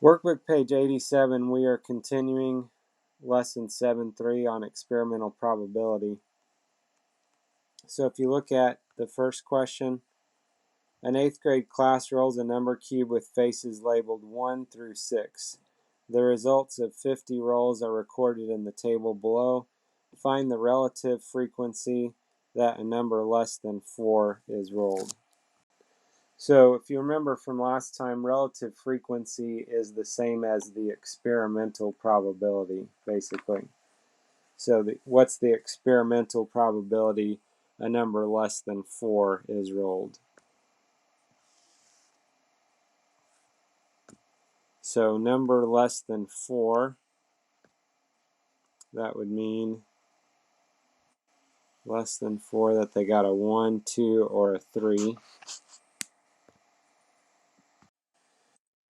Workbook page 87, we are continuing lesson 7.3 on experimental probability. So if you look at the first question, an 8th grade class rolls a number cube with faces labeled 1 through 6. The results of 50 rolls are recorded in the table below. Find the relative frequency that a number less than 4 is rolled. So if you remember from last time, relative frequency is the same as the experimental probability, basically. So what's the experimental probability a number less than 4 is rolled? So number less than 4, that would mean less than 4 that they got a 1, 2, or a 3.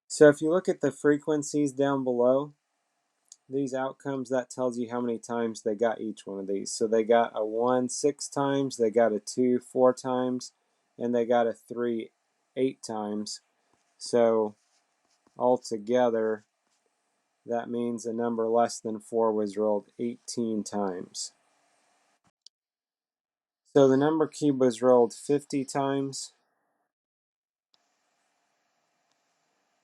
So if you look at the frequencies down below, these outcomes, that tells you how many times they got each one of these. So they got a 1 6 times, they got a 2 4 times, and they got a 3 8 times. So altogether, that means a number less than 4 was rolled 18 times. So the number cube was rolled 50 times.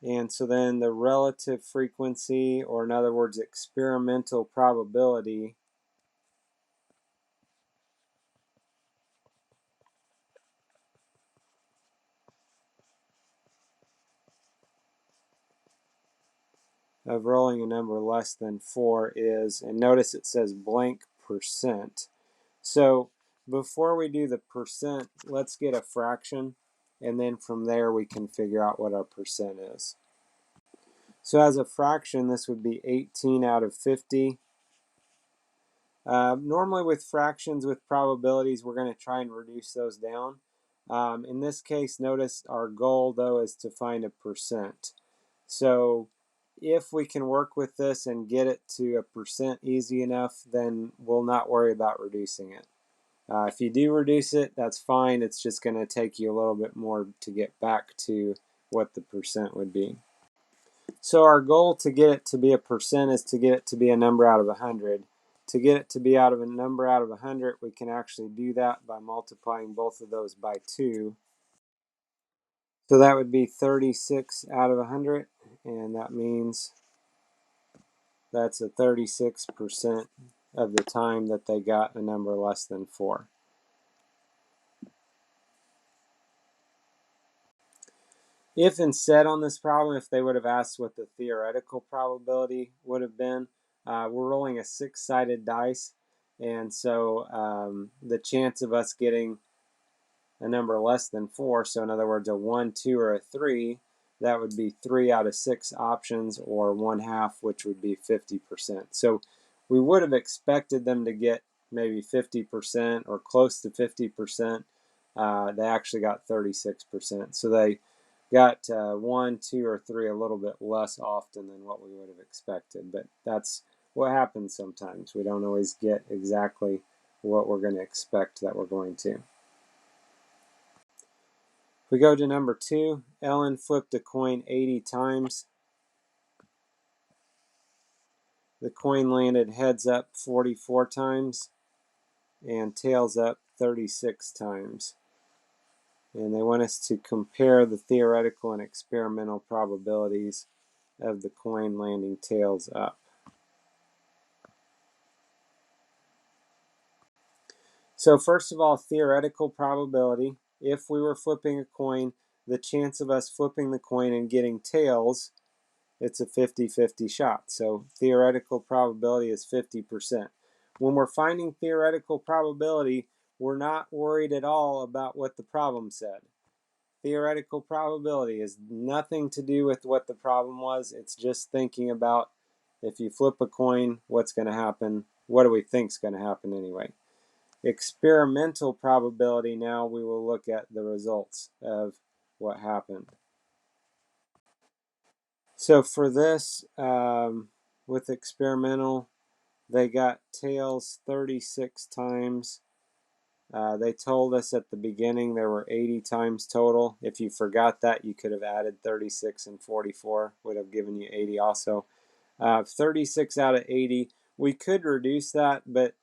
And so then the relative frequency, or in other words, experimental probability, of rolling a number less than 4 is, and notice it says blank percent. So before we do the percent, let's get a fraction, and then from there we can figure out what our percent is. So as a fraction, this would be 18 out of 50. Normally with fractions with probabilities, we're going to try and reduce those down. In this case, notice our goal, though, is to find a percent. So if we can work with this and get it to a percent easy enough, then we'll not worry about reducing it. If you do reduce it, that's fine. It's just going to take you a little bit more to get back to what the percent would be. So our goal to get it to be a percent is to get it to be a number out of 100. To get it to be out of a number out of 100, we can actually do that by multiplying both of those by 2. So that would be 36 out of 100, and that means that's a 36% of the time that they got a number less than 4. If instead on this problem, if they would have asked what the theoretical probability would have been, we're rolling a 6-sided dice, and so the chance of us getting a number less than 4, so in other words a 1, 2, or a 3, that would be 3 out of 6 options, or 1/2, which would be 50%. So we would have expected them to get maybe 50% or close to 50%. They actually got 36%. So they got 1, 2, or 3 a little bit less often than what we would have expected. But that's what happens sometimes. We don't always get exactly what we're going to expect that we're going to. If we go to number 2, Ellen flipped a coin 80 times. The coin landed heads up 44 times and tails up 36 times. And they want us to compare the theoretical and experimental probabilities of the coin landing tails up. So first of all, theoretical probability. If we were flipping a coin, the chance of us flipping the coin and getting tails, it's a 50-50 shot. So theoretical probability is 50%. When we're finding theoretical probability, we're not worried at all about what the problem said. Theoretical probability has nothing to do with what the problem was. It's just thinking about if you flip a coin, what's going to happen? What do we think is going to happen anyway? Experimental probability, now we will look at the results of what happened. So for this, with experimental, they got tails 36 times They told us at the beginning there were 80 times total. If you forgot that, you could have added 36 and 44, would have given you 80 also. 36 out of 80. We could reduce that, but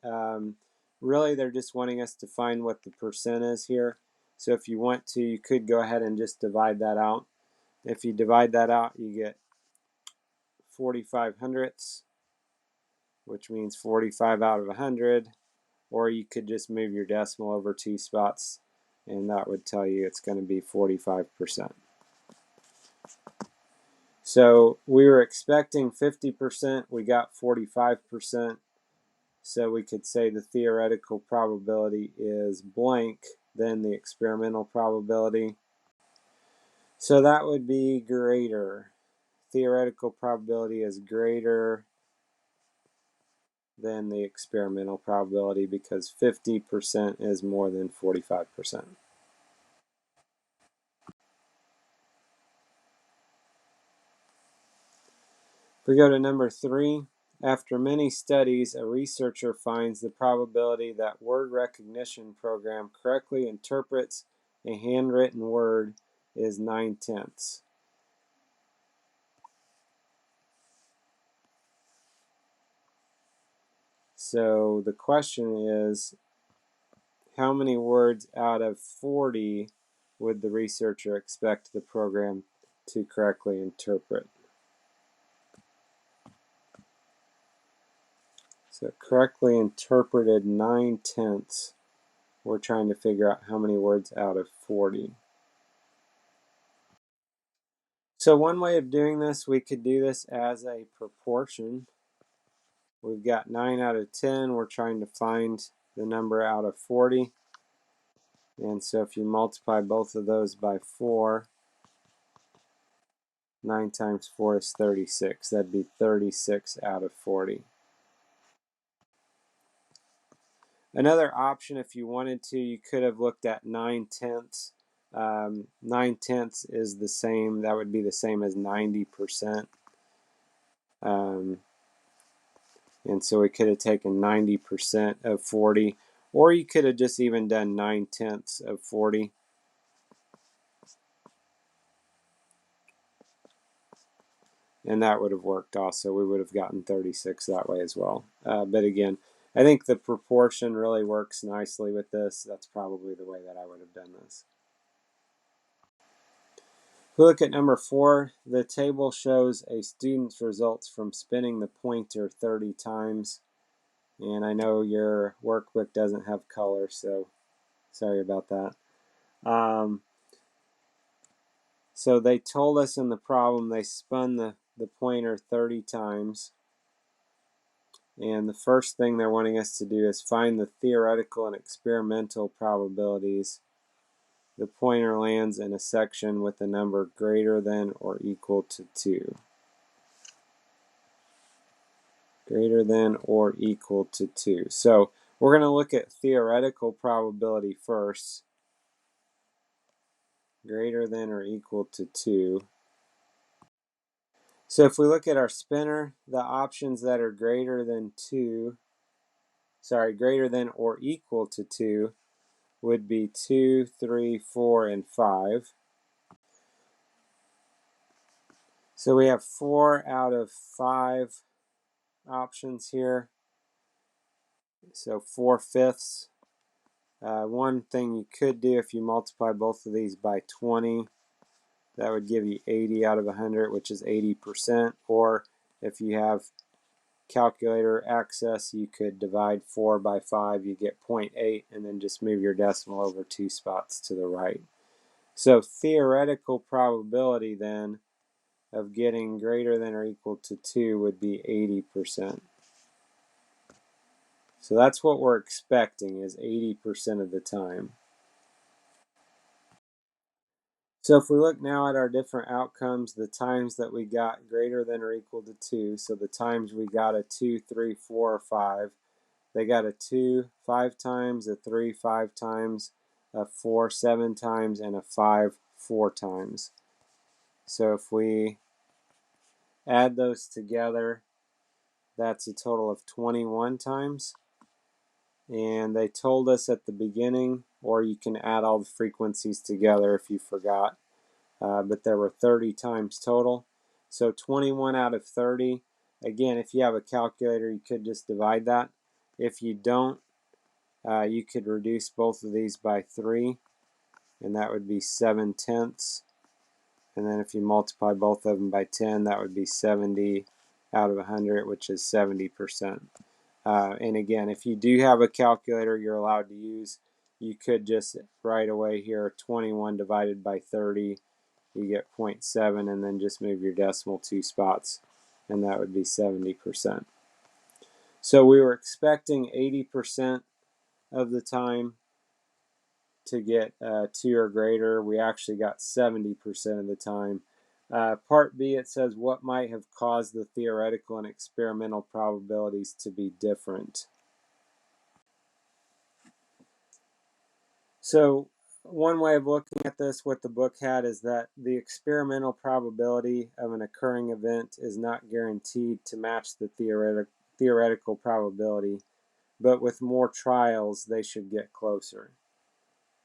really they're just wanting us to find what the percent is here. So if you want to, you could go ahead and just divide that out. If you divide that out, you get 45 hundredths, which means 45 out of 100. Or you could just move your decimal over 2 spots, and that would tell you it's going to be 45%. So we were expecting 50%, we got 45%. So we could say the theoretical probability is blank, then the experimental probability. So that would be greater. Theoretical probability is greater than the experimental probability because 50% is more than 45%. If we go to number 3, after many studies, a researcher finds the probability that word recognition program correctly interprets a handwritten word is 9/10. So the question is, how many words out of 40 would the researcher expect the program to correctly interpret? So correctly interpreted 9/10. We're trying to figure out how many words out of 40. So one way of doing this, we could do this as a proportion. We've got 9 out of 10. We're trying to find the number out of 40. And so if you multiply both of those by 4, 9 times 4 is 36. That'd be 36 out of 40. Another option, if you wanted to, you could have looked at 9/10. 9/10 is the same. That would be the same as 90%. And so we could have taken 90% of 40, or you could have just even done 9/10 of 40. And that would have worked also. We would have gotten 36 that way as well. But again, I think the proportion really works nicely with this. That's probably the way that I would have done this. If we look at number 4, the table shows a student's results from spinning the pointer 30 times. And I know your workbook doesn't have color, so sorry about that. So they told us in the problem they spun the pointer 30 times. And the first thing they're wanting us to do is find the theoretical and experimental probabilities. The pointer lands in a section with a number greater than or equal to 2. Greater than or equal to 2. So we're going to look at theoretical probability first. Greater than or equal to 2. So if we look at our spinner, the options that are greater than or equal to 2 would be 2, 3, 4, and 5. So we have 4 out of 5 options here. So 4/5. One thing you could do if you multiply both of these by 20, that would give you 80 out of 100, which is 80%. Or if you have calculator access, you could divide 4 by 5, you get 0.8, and then just move your decimal over 2 spots to the right. So theoretical probability then of getting greater than or equal to 2 would be 80%. So that's what we're expecting, is 80% of the time. So if we look now at our different outcomes, the times that we got greater than or equal to 2, so the times we got a 2, 3, 4, or 5, they got a 2 5 times, a 3 5 times, a 4 7 times, and a 5 4 times. So if we add those together, that's a total of 21 times. and they told us at the beginning, or you can add all the frequencies together if you forgot, but there were 30 times total. So 21 out of 30. Again, if you have a calculator, you could just divide that. If you don't, you could reduce both of these by 3, and that would be 7/10. And then if you multiply both of them by 10, that would be 70 out of 100, which is 70%. And again, if you do have a calculator you're allowed to use, you could just right away here 21 divided by 30, you get 0.7, and then just move your decimal 2 spots, and that would be 70%. So we were expecting 80% of the time to get 2 or greater. We actually got 70% of the time. Part B, it says what might have caused the theoretical and experimental probabilities to be different. So one way of looking at this, what the book had, is that the experimental probability of an occurring event is not guaranteed to match the theoretical probability, but with more trials, they should get closer.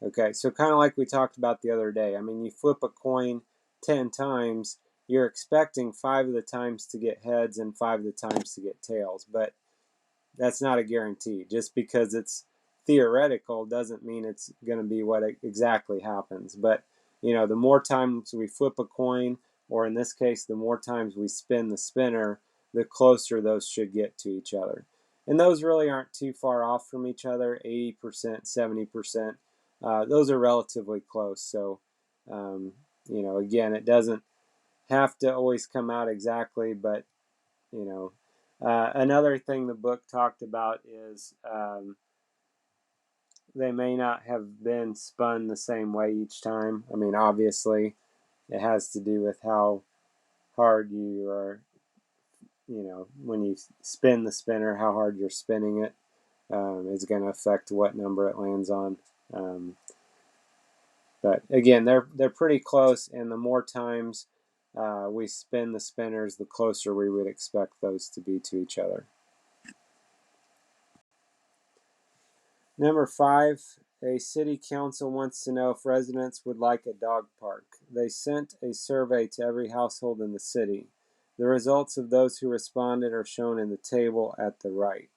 Okay, so kind of like we talked about the other day. I mean, you flip a coin 10 times, you're expecting 5 of the times to get heads and 5 of the times to get tails, but that's not a guarantee. Just because it's theoretical doesn't mean it's going to be what exactly happens. But, you know, the more times we flip a coin, or in this case, the more times we spin the spinner, the closer those should get to each other. And those really aren't too far off from each other, 80%, 70%. Those are relatively close. So, you know, again, it doesn't have to always come out exactly, but, you know, another thing the book talked about is they may not have been spun the same way each time. I mean, obviously, it has to do with how hard you are, you know, when you spin the spinner, how hard you're spinning it is going to affect what number it lands on. But again, they're pretty close, and the more times we spin the spinners, the closer we would expect those to be to each other. Number 5, a city council wants to know if residents would like a dog park. They sent a survey to every household in the city. The results of those who responded are shown in the table at the right.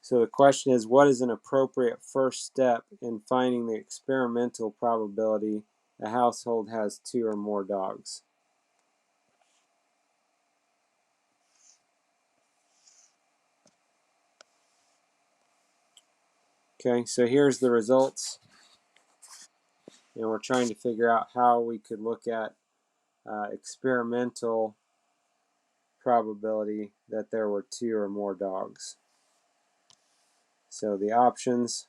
So the question is, what is an appropriate first step in finding the experimental probability a household has 2 or more dogs? Okay, so here's the results, and we're trying to figure out how we could look at experimental probability that there were 2 or more dogs. So the options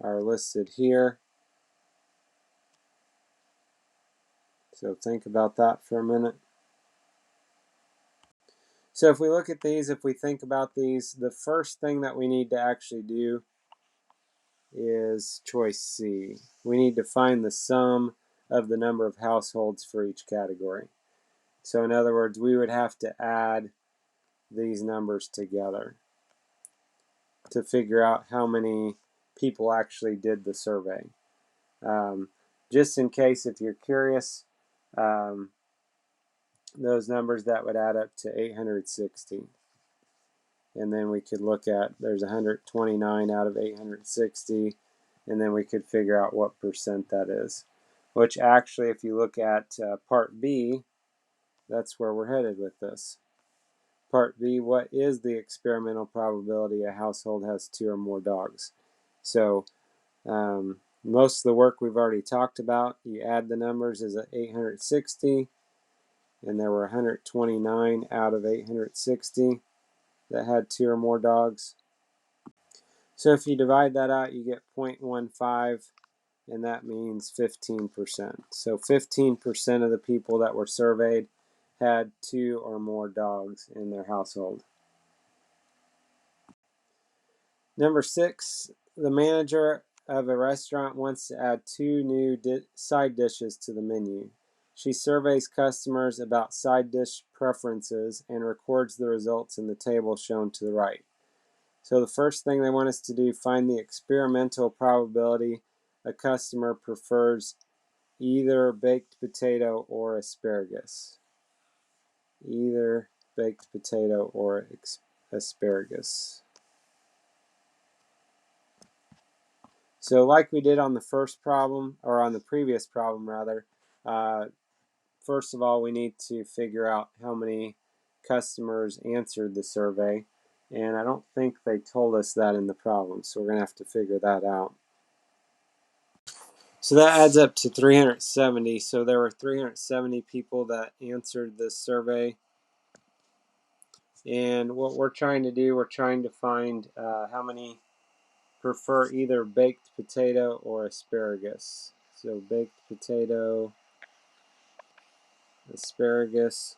are listed here. So think about that for a minute. So if we look at these, if we think about these, the first thing that we need to actually do is choice C. We need to find the sum of the number of households for each category. So in other words, we would have to add these numbers together to figure out how many people actually did the survey. Just in case, if you're curious, those numbers, that would add up to 860. And then we could look at, there's 129 out of 860, and then we could figure out what percent that is. Which actually, if you look at part B, that's where we're headed with this. Part B, what is the experimental probability a household has 2 or more dogs? So most of the work we've already talked about. You add the numbers is 860, and there were 129 out of 860 that had 2 or more dogs. So if you divide that out, you get 0.15, and that means 15%. So 15% of the people that were surveyed had 2 or more dogs in their household. Number 6, the manager of a restaurant wants to add 2 new side dishes to the menu. She surveys customers about side dish preferences and records the results in the table shown to the right. So the first thing they want us to do, find the experimental probability a customer prefers either baked potato or asparagus. Either baked potato or asparagus. So like we did on the first problem, or on the previous problem rather, first of all we need to figure out how many customers answered the survey, and I don't think they told us that in the problem, so we're going to have to figure that out. So that adds up to 370. So there were 370 people that answered this survey. And what we're trying to do, we're trying to find how many prefer either baked potato or asparagus. So baked potato, asparagus.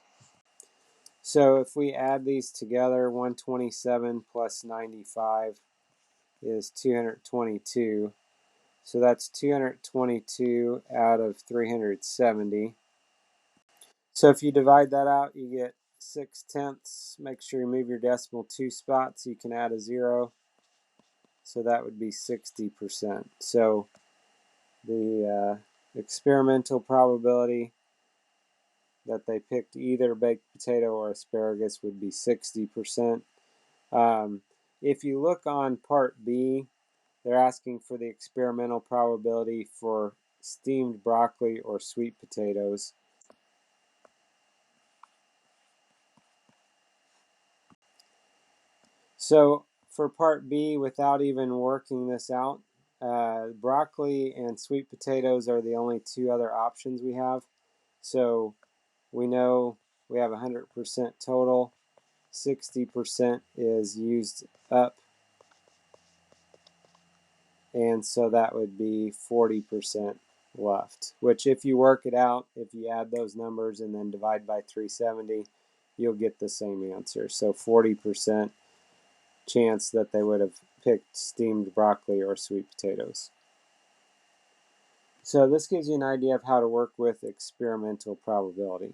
So if we add these together, 127 plus 95 is 222. So that's 222 out of 370. So if you divide that out, you get 6/10. Make sure you move your decimal 2 spots. You can add a 0. So that would be 60%. So the experimental probability that they picked either baked potato or asparagus would be 60%. If you look on part B, they're asking for the experimental probability for steamed broccoli or sweet potatoes. So for part B, without even working this out, broccoli and sweet potatoes are the only two other options we have. So we know we have 100% total, 60% is used up, and so that would be 40% left, which if you work it out, if you add those numbers and then divide by 370, you'll get the same answer. So 40% chance that they would have picked steamed broccoli or sweet potatoes. So this gives you an idea of how to work with experimental probability.